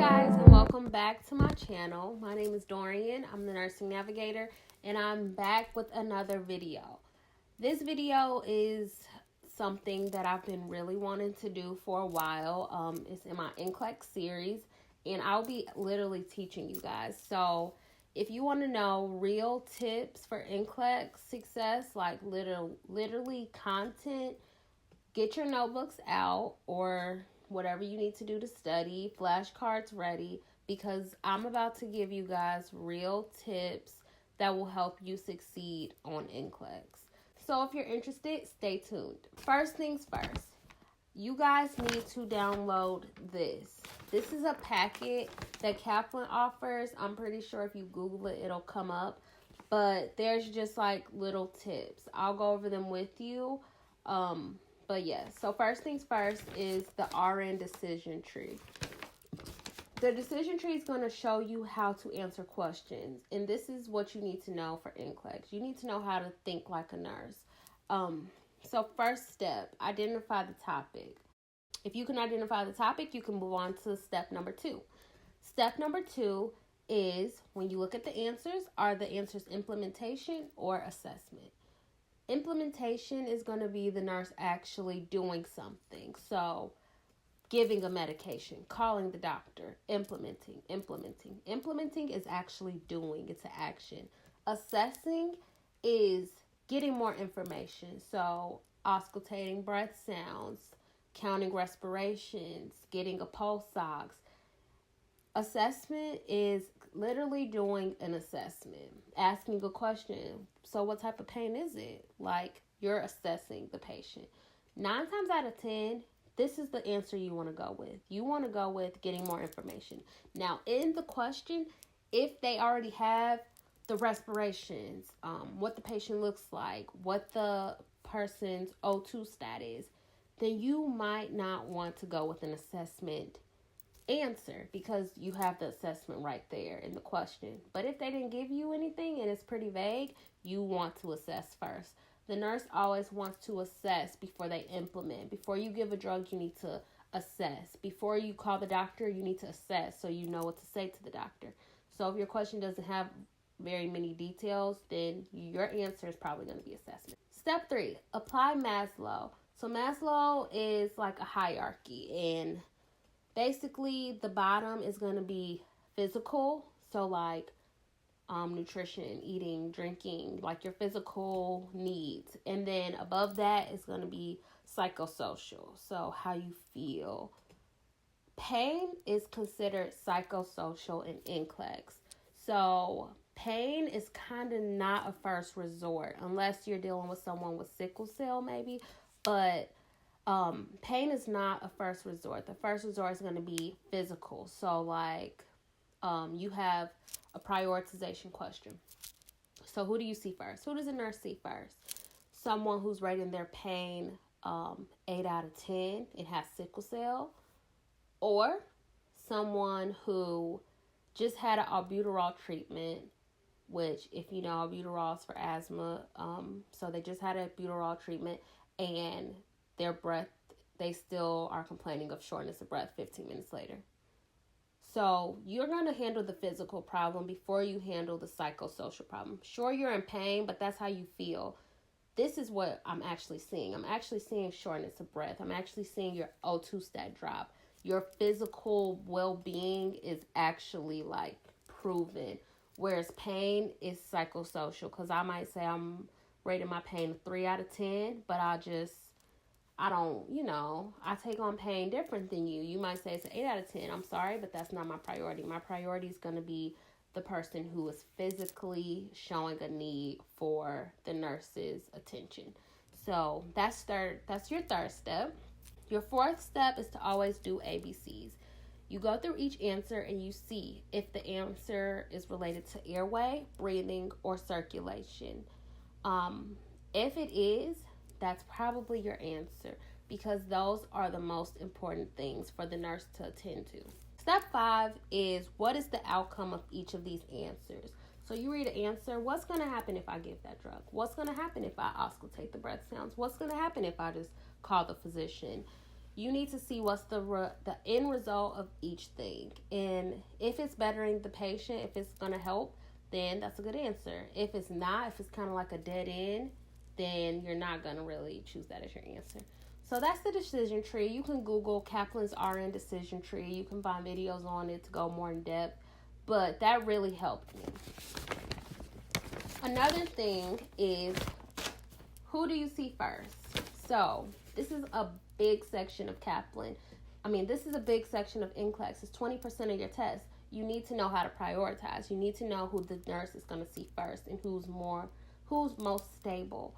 guys, and welcome back to my channel. My name is Dorian. I'm the nursing navigator, and I'm back with another video. This video is something that I've been really wanting to do for a while. It's in my NCLEX series, and I'll be literally teaching you guys. So if you want to know real tips for NCLEX success, like literally content, get your notebooks out or whatever you need to do to study, flashcards ready, because I'm about to give you guys real tips that will help you succeed on NCLEX. So if you're interested, stay tuned. First things first, you guys need to download this. This is a packet that Kaplan offers. I'm pretty sure if you Google it, it'll come up. But there's just like little tips. I'll go over them with you. But yeah, so first things first is the RN decision tree. The decision tree is going to show you how to answer questions. And this is what you need to know for NCLEX. You need to know how to think like a nurse. So first step, identify the topic. If you can identify the topic, you can move on to step number 2. Step number 2 is when you look at the answers, are the answers implementation or assessment? Implementation is going to be the nurse actually doing something. So giving a medication, calling the doctor, implementing. Implementing is actually doing. It's an action. Assessing is getting more information. So auscultating breath sounds, counting respirations, getting a pulse ox. Assessment is literally doing an assessment, asking a question. So what type of pain is it? Like, you're assessing the patient. 9 times out of 10, this is the answer you want to go with. You want to go with getting more information. Now, in the question, if they already have the respirations, what the patient looks like, what the person's O2 stat is, then you might not want to go with an assessment answer because you have the assessment right there in the question. But if they didn't give you anything and it's pretty vague, you want to assess first. The nurse always wants to assess before they implement. Before you give a drug, you need to assess. Before you call the doctor, you need to assess so you know what to say to the doctor. So if your question doesn't have very many details, then your answer is probably going to be assessment. Step 3, apply Maslow. So Maslow is like a hierarchy, and basically the bottom is going to be physical. So like nutrition, eating, drinking, like your physical needs. And then above that is going to be psychosocial. So how you feel. Pain is considered psychosocial in NCLEX. So pain is kind of not a first resort unless you're dealing with someone with sickle cell maybe. But pain is not a first resort. The first resort is going to be physical. So like you have a prioritization question. So who do you see first? Who does a nurse see first? Someone who's rating their pain 8 out of 10. It has sickle cell. Or someone who just had an albuterol treatment, which if you know, albuterol is for asthma. So they just had an albuterol treatment and their breath, they still are complaining of shortness of breath 15 minutes later. So you're going to handle the physical problem before you handle the psychosocial problem. Sure, you're in pain, but that's how you feel. This is what I'm actually seeing. I'm actually seeing shortness of breath. I'm actually seeing your O2 stat drop. Your physical well-being is actually like proven, whereas pain is psychosocial. Because I might say I'm rating my pain 3 out of 10, but I take on pain different than you. You might say it's an 8 out of 10. I'm sorry, but that's not my priority. My priority is going to be the person who is physically showing a need for the nurse's attention. So that's your third step. Your fourth step is to always do ABCs. You go through each answer and you see if the answer is related to airway, breathing, or circulation. If it is, that's probably your answer because those are the most important things for the nurse to attend to. Step 5 is what is the outcome of each of these answers? So you read an answer, what's going to happen if I give that drug? What's going to happen if I auscultate the breath sounds? What's going to happen if I just call the physician? You need to see what's the end result of each thing. And if it's bettering the patient, if it's going to help, then that's a good answer. If it's not, if it's kind of like a dead end, then you're not going to really choose that as your answer. So that's the decision tree. You can Google Kaplan's RN decision tree. You can find videos on it to go more in depth. But that really helped me. Another thing is, who do you see first? So this is a big section of Kaplan. This is a big section of NCLEX. It's 20% of your test. You need to know how to prioritize. You need to know who the nurse is going to see first and who's most stable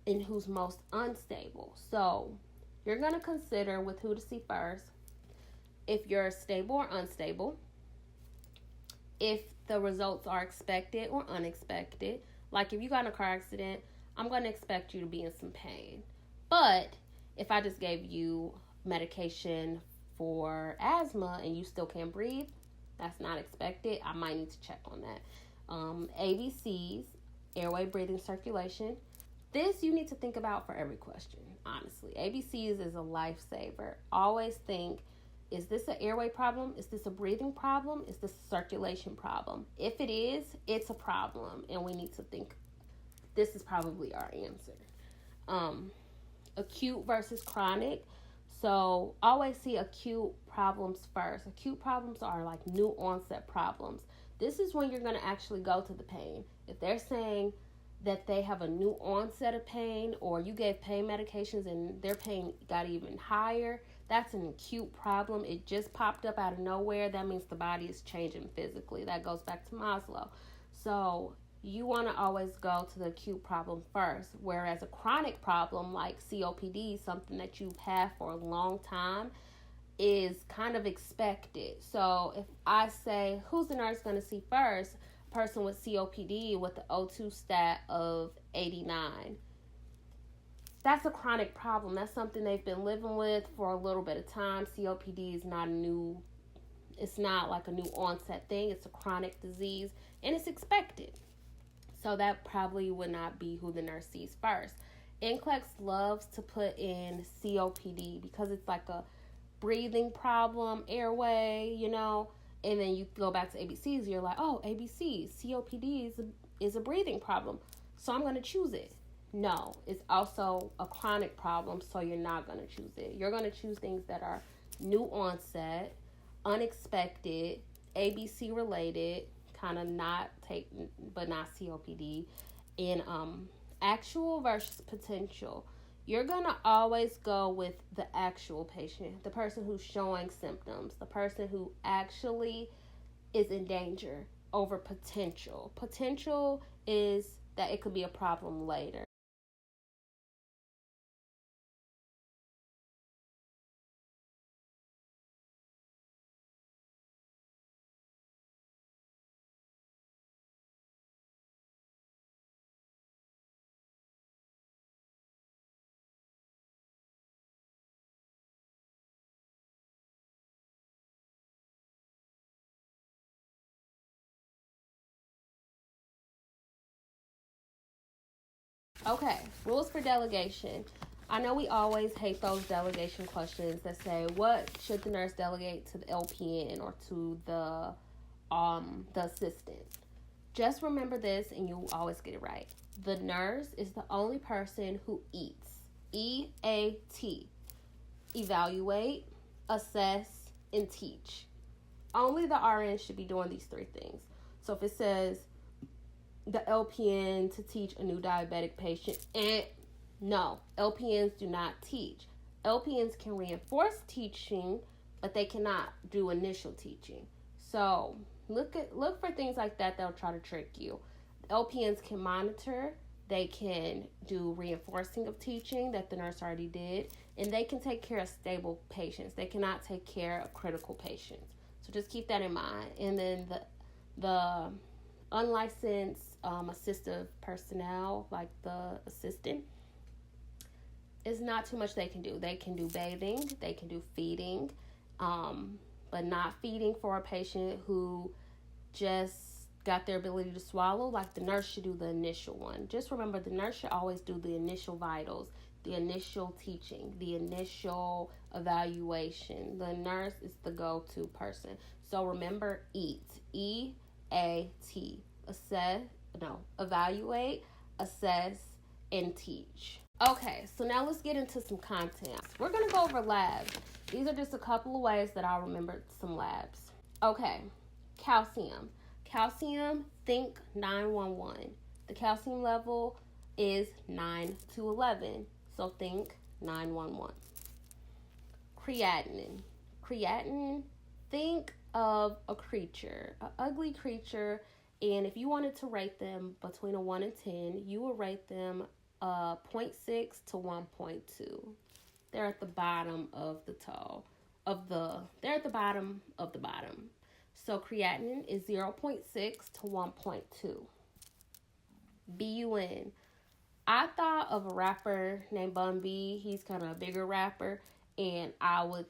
and who's most unstable. So you're going to consider with who to see first, if you're stable or unstable, if the results are expected or unexpected. Like if you got in a car accident, I'm going to expect you to be in some pain. But if I just gave you medication for asthma and you still can't breathe, that's not expected. I might need to check on that. ABCs, airway, breathing, circulation. This you need to think about for every question, honestly. ABCs is a lifesaver. Always think, is this an airway problem? Is this a breathing problem? Is this a circulation problem? If it is, it's a problem, and we need to think this is probably our answer. Acute versus chronic. So always see acute problems first. Acute problems are like new onset problems. This is when you're going to actually go to the pain. If they're saying that they have a new onset of pain, or you gave pain medications and their pain got even higher, that's an acute problem. It just popped up out of nowhere. That means the body is changing physically. That goes back to Maslow. So you want to always go to the acute problem first, whereas a chronic problem like COPD, something that you've had for a long time, is kind of expected. So if I say, who's the nurse going to see first? A person with COPD with the O2 stat of 89. That's a chronic problem. That's something they've been living with for a little bit of time. COPD is it's not like a new onset thing. It's a chronic disease, and it's expected. So that probably would not be who the nurse sees first. NCLEX loves to put in COPD because it's like a breathing problem, airway, and then you go back to ABCs, you're like, oh, ABCs, COPD is a breathing problem, so I'm going to choose it. No, it's also a chronic problem, so you're not going to choose it. You're going to choose things that are new onset, unexpected, ABC related, kind of but not COPD, and actual versus potential. You're going to always go with the actual patient, the person who's showing symptoms, the person who actually is in danger over potential. Potential is that it could be a problem later. Okay, rules for delegation. I know we always hate those delegation questions that say, what should the nurse delegate to the LPN or to the assistant? Just remember this and you'll always get it right. The nurse is the only person who eats. EAT. Evaluate, assess, and teach. Only the RN should be doing these three things. So if it says the LPN to teach a new diabetic patient, no, LPNs do not teach. LPNs can reinforce teaching, but they cannot do initial teaching. So look for things like that that'll try to trick you. LPNs can monitor, they can do reinforcing of teaching that the nurse already did, and they can take care of stable patients. They cannot take care of critical patients. So just keep that in mind. And then the unlicensed assistive personnel, like the assistant, is not too much they can do. They can do bathing, they can do feeding, but not feeding for a patient who just got their ability to swallow. Like the nurse should do the initial one. Just remember, the nurse should always do the initial vitals. the initial teaching, the initial evaluation. The nurse is the go-to person. So remember EAT, E-A-T, evaluate, assess, and teach. Okay, so now let's get into some content. We're going to go over labs. These are just a couple of ways that I'll remember some labs. Okay, calcium. Calcium, think 911. The calcium level is 9 to 11, so think 911. Creatinine. Creatinine, think of a creature, an ugly creature, and if you wanted to rate them between a 1 and 10, you would rate them 0.6 to 1.2. They're at the bottom of the they're at the bottom of the bottom. So creatinine is 0.6 to 1.2. BUN. I thought of a rapper named Bun B. He's kind of a bigger rapper, and I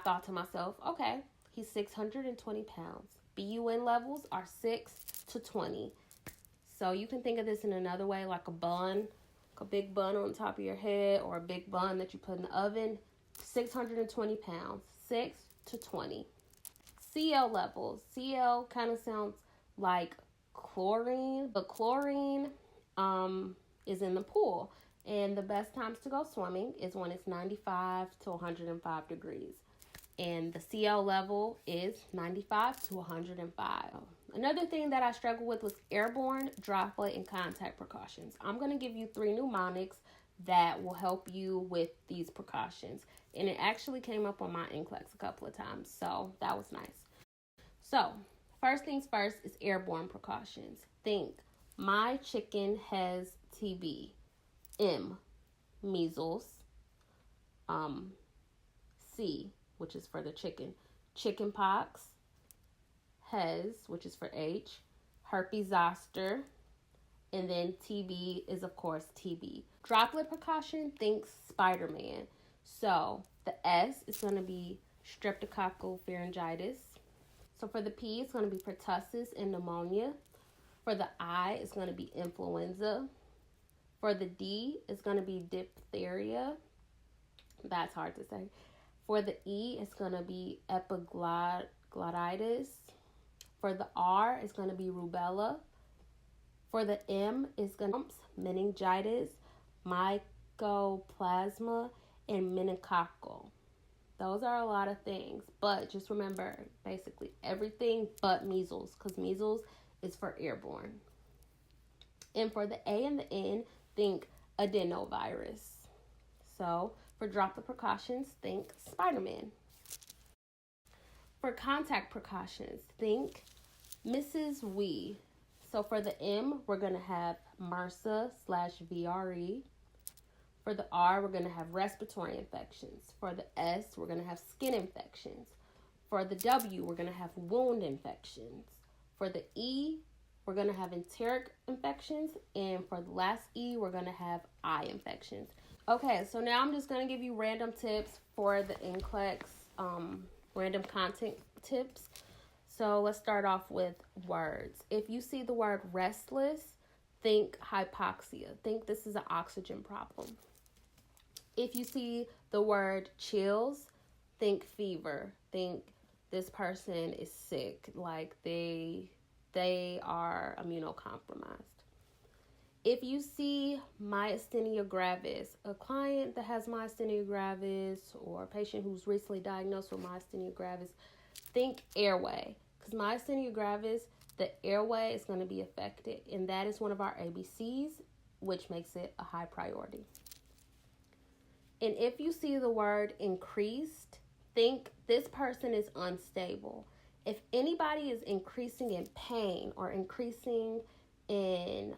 thought to myself, okay, he's 620 pounds. BUN levels are 6 to 20. So you can think of this in another way, like a bun, like a big bun on top of your head, or a big bun that you put in the oven. 620 pounds, 6 to 20. CL levels. CL kind of sounds like chlorine, but chlorine is in the pool. And the best times to go swimming is when it's 95 to 105 degrees. And the CL level is 95 to 105. Another thing that I struggled with was airborne, droplet, and contact precautions. I'm going to give you 3 mnemonics that will help you with these precautions. And it actually came up on my NCLEX a couple of times, so that was nice. So, first things first is airborne precautions. Think, my chicken has TB. M, measles. C, which is for the chicken, chicken pox. Hez, which is for H, herpes zoster. And then TB is, of course, TB. Droplet precaution, think SPIDERMAN. So the S is going to be streptococcal pharyngitis. So for the P, it's going to be pertussis and pneumonia. For the I, it's going to be influenza. For the D, it's going to be diphtheria. That's hard to say. For the E, it's going to be epiglottitis. For the R, it's going to be rubella. For the M, it's going to be meningitis, mycoplasma, and meningococcal. Those are a lot of things, but just remember basically everything but measles, because measles is for airborne. And for the A and the N, think adenovirus. So for droplet precautions, think SPIDERMAN. For contact precautions, think Mrs. Wee. So for the M, we're going to have MRSA/VRE. For the R, we're going to have respiratory infections. For the S, we're going to have skin infections. For the W, we're going to have wound infections. For the E, we're going to have enteric infections. And for the last E, we're going to have eye infections. Okay, so now I'm just going to give you random tips for the NCLEX, random content tips. So let's start off with words. If you see the word restless, think hypoxia. Think this is an oxygen problem. If you see the word chills, think fever. Think this person is sick, like they are immunocompromised. If you see myasthenia gravis, a client that has myasthenia gravis or a patient who's recently diagnosed with myasthenia gravis, think airway. Because myasthenia gravis, the airway is going to be affected, and that is one of our ABCs, which makes it a high priority. And if you see the word increased, think this person is unstable. If anybody is increasing in pain or increasing in,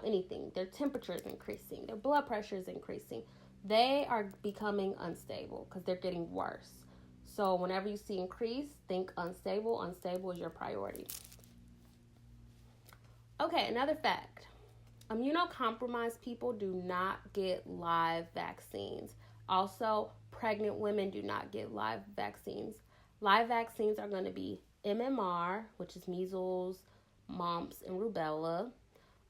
anything, their temperature is increasing, their blood pressure is increasing, they are becoming unstable because they're getting worse. So whenever you see increase, think unstable. Unstable is your priority. Okay, another fact. Immunocompromised people do not get live vaccines. Also, pregnant women do not get live vaccines. Live vaccines are going to be MMR, which is measles, mumps, and rubella,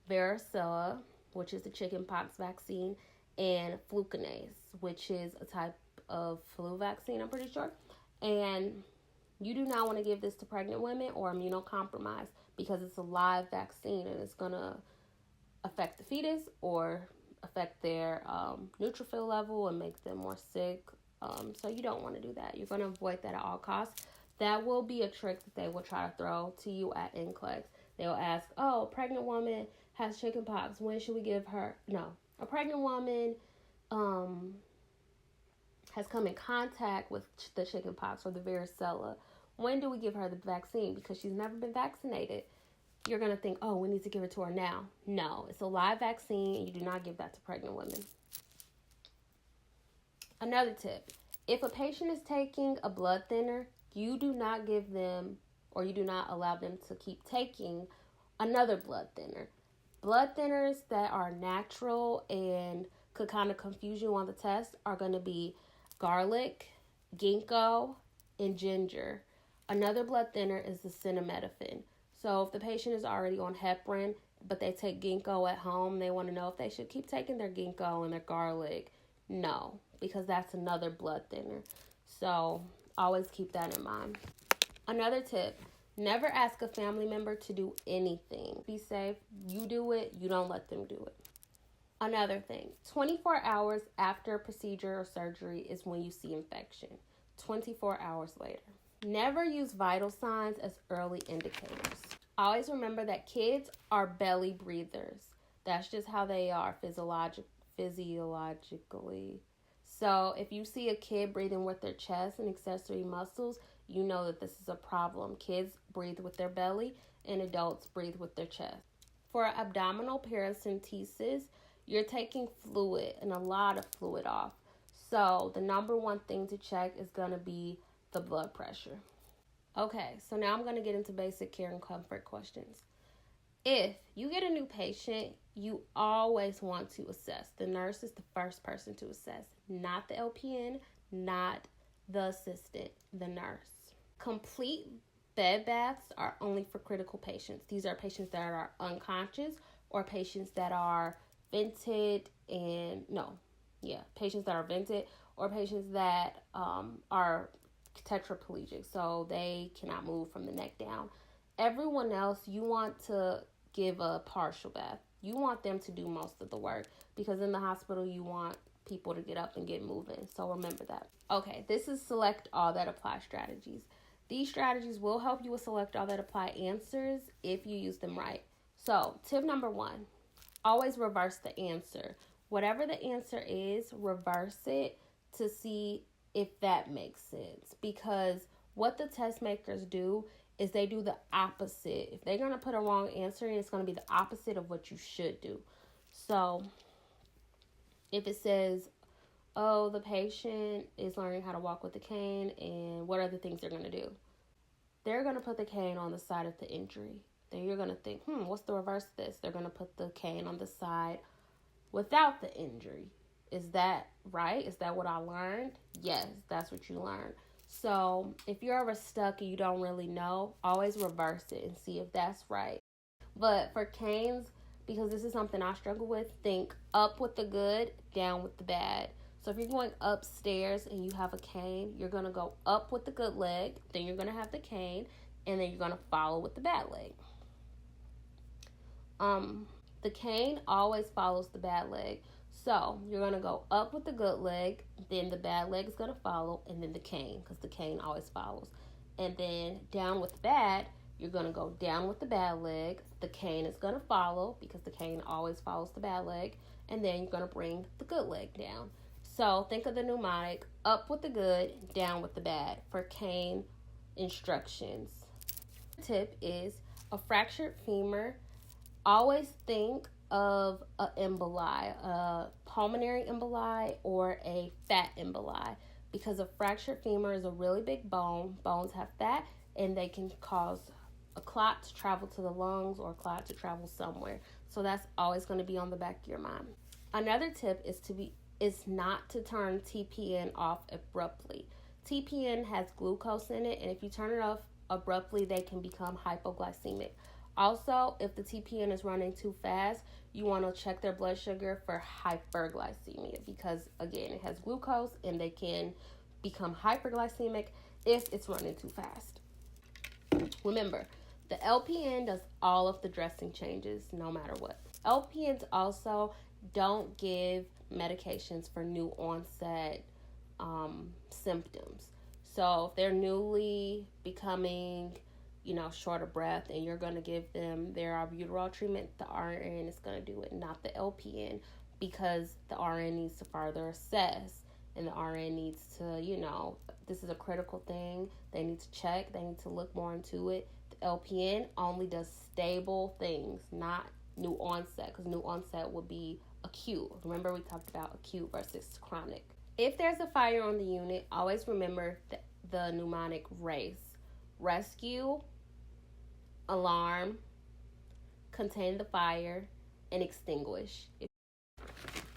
varicella, which is the chickenpox vaccine, and fluconase, which is a type of flu vaccine, I'm pretty sure. And you do not want to give this to pregnant women or immunocompromised because it's a live vaccine and it's going to affect the fetus or affect their neutrophil level and make them more sick. So you don't want to do that. You're going to avoid that at all costs. That will be a trick that they will try to throw to you at NCLEX. They'll ask, oh, a pregnant woman has chickenpox. When should we give her? No. A pregnant woman has come in contact with the chickenpox or the varicella. When do we give her the vaccine? Because she's never been vaccinated. You're going to think, oh, we need to give it to her now. No, it's a live vaccine, and you do not give that to pregnant women. Another tip, if a patient is taking a blood thinner, you do not give them or you do not allow them to keep taking another blood thinner. Blood thinners that are natural and could kind of confuse you on the test are going to be garlic, ginkgo, and ginger. Another blood thinner is the acetaminophen. So if the patient is already on heparin, but they take ginkgo at home, they want to know if they should keep taking their ginkgo and their garlic. No, because that's another blood thinner. So always keep that in mind. Another tip, never ask a family member to do anything. Be safe. You do it. You don't let them do it. Another thing, 24 hours after procedure or surgery is when you see infection. 24 hours later. Never use vital signs as early indicators. Always remember that kids are belly breathers. That's just how they are physiologically. So if you see a kid breathing with their chest and accessory muscles, you know that this is a problem. Kids breathe with their belly and adults breathe with their chest. For abdominal paracentesis, you're taking fluid and a lot of fluid off. So the number one thing to check is going to be the blood pressure. Okay, so now I'm going to get into basic care and comfort questions. If you get a new patient, you always want to assess. The nurse is the first person to assess, not the LPN, not the assistant, the nurse. Complete bed baths are only for critical patients. These are patients that are unconscious or patients that are vented patients that are vented or patients that are tetraplegic, so they cannot move from the neck down. Everyone else, you want to give a partial bath. You want them to do most of the work because in the hospital, you want people to get up and get moving. So remember that. Okay, this is select all that apply strategies. These strategies will help you with select all that apply answers if you use them right. So tip number 1, always reverse the answer. Whatever the answer is, reverse it to see if that makes sense. Because what the test makers do is they do the opposite. If they're going to put a wrong answer in, it's going to be the opposite of what you should do. So if it says, oh, the patient is learning how to walk with a cane, and what are the things they're going to do? They're going to put the cane on the side of the injury. Then you're going to think, what's the reverse of this? They're going to put the cane on the side without the injury. Is that right? Is that what I learned? Yes, that's what you learned. So if you're ever stuck and you don't really know, always reverse it and see if that's right. But for canes, because this is something I struggle with, think up with the good, down with the bad. So if you're going upstairs and you have a cane, you're going to go up with the good leg, then you're going to have the cane, and then you're going to follow with the bad leg. The cane always follows the bad leg. So you're going to go up with the good leg, then the bad leg is going to follow, and then the cane, because the cane always follows. And then down with the bad, you're going to go down with the bad leg. The cane is going to follow, because the cane always follows the bad leg. And then you're going to bring the good leg down. So think of the mnemonic, up with the good, down with the bad, for cane instructions. The tip is a fractured femur. Always think of an emboli, a pulmonary emboli or a fat emboli, because a fractured femur is a really big bone. Bones have fat, and they can cause a clot to travel to the lungs or a clot to travel somewhere. So that's always going to be on the back of your mind. Another tip is not to turn TPN off abruptly. TPN has glucose in it, and if you turn it off abruptly, they can become hypoglycemic. Also, if the TPN is running too fast, you want to check their blood sugar for hyperglycemia because, again, it has glucose and they can become hyperglycemic if it's running too fast. Remember, the LPN does all of the dressing changes no matter what. LPNs also don't give medications for new onset symptoms. So if they're newly becoming, short of breath and you're going to give them their albuterol treatment, the RN is going to do it, not the LPN, because the RN needs to further assess and the RN needs to, this is a critical thing. They need to check. They need to look more into it. The LPN only does stable things, not new onset, because new onset would be acute. Remember, we talked about acute versus chronic. If there's a fire on the unit, always remember the mnemonic RACE. Rescue, alarm, contain the fire, and extinguish.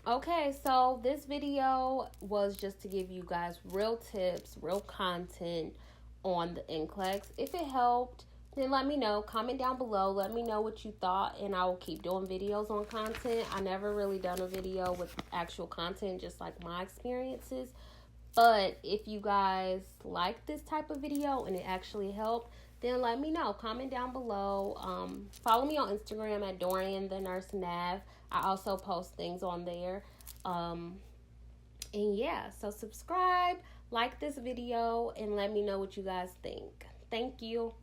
Okay, so this video was just to give you guys real tips, real content on the NCLEX. If it helped, then let me know. Comment down below. Let me know what you thought, and I will keep doing videos on content. I never really done a video with actual content, just like my experiences. But if you guys like this type of video and it actually helped, then let me know. Comment down below. Follow me on Instagram at Dorian the Nurse Nav. I also post things on there. And yeah, so subscribe, like this video, and let me know what you guys think. Thank you.